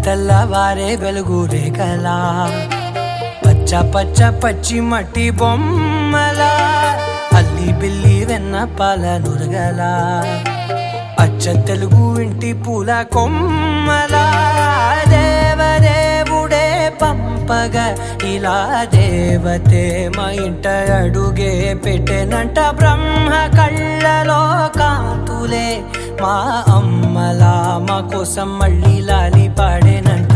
తెల్లవారే వెలుగు రేఖలా పచ్చ పచ్చ పచ్చి మట్టి బొమ్మలా అల్లి బిల్లి వెన్న పాల నురగలా అచ్చ తెలుగు ఇంటి పూల కొమ్మలా దేవదేవుడే పంపగా ఇలా దేవతే మా ఇంట అడుగే పెట్టెనంట బ్రహ్మ కళ్ళలో కాంతులే మా అమ్మలా మా కోసం మళ్ళీ లాలి పాడేనంట.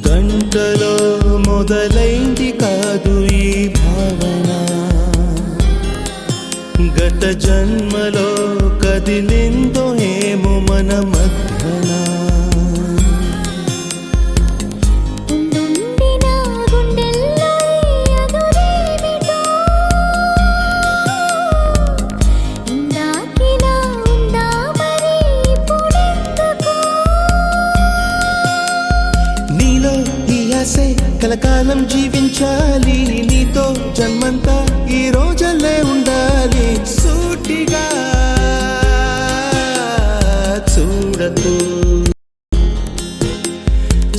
గంటలో మొదలైంది కాదు ఈ భావన, గత జన్మలో కదిలిందో ఏమో మన మధ్యన. కలకాలం జీవించాలి నీతో జన్మంతా ఈ రోజులే ఉండాలి. సూటిగా చూడదు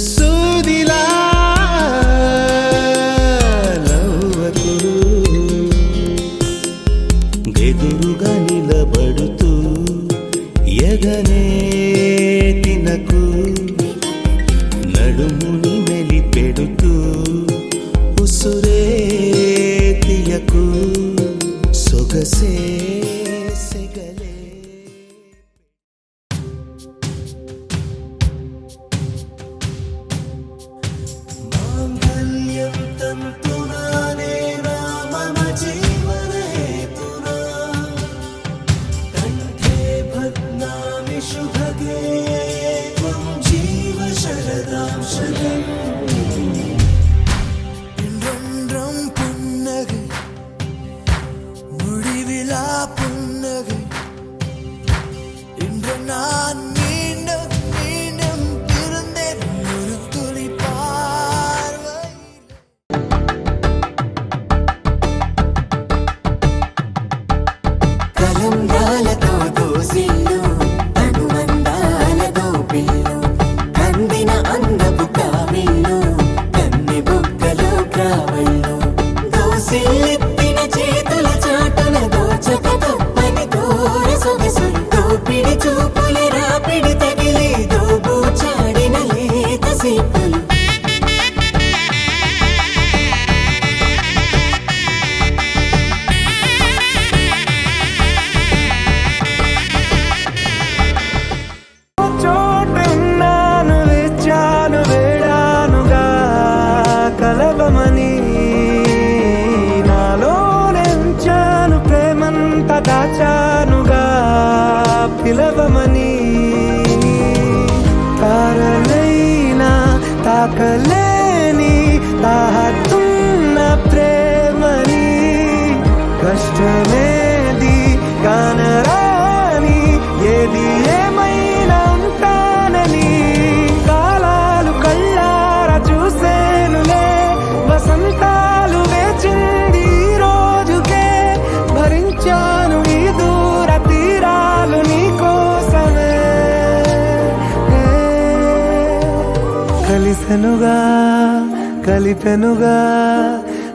సూదిలా నవ్వకు, ఎదురుగా నిలబడుతూ ఎగనే తినకు, నడుముని మెలిపెడుతూ ఉసురే తీయకు, సొగసే సెగలే. మాంగళ్యం తంతునా నేనా మమ జీవనే పురా, కంఠే భగ్నామి శుభగే త్వం జీవ శరదాం శతం. புன்னகை முடிவிலா புன்னகை కలిసెనుగా కలిపెనుగా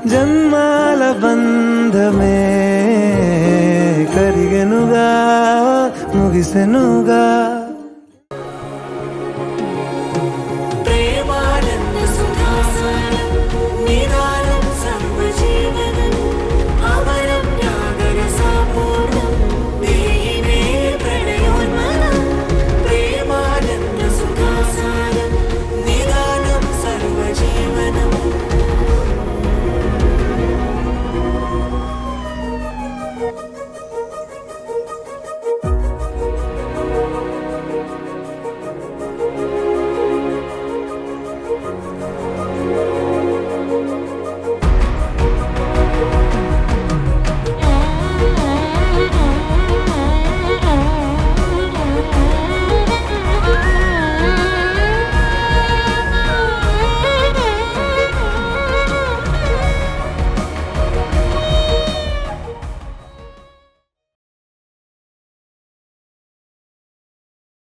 జన్మాల బంధమే కరిగెనుగా ముగిసెనుగా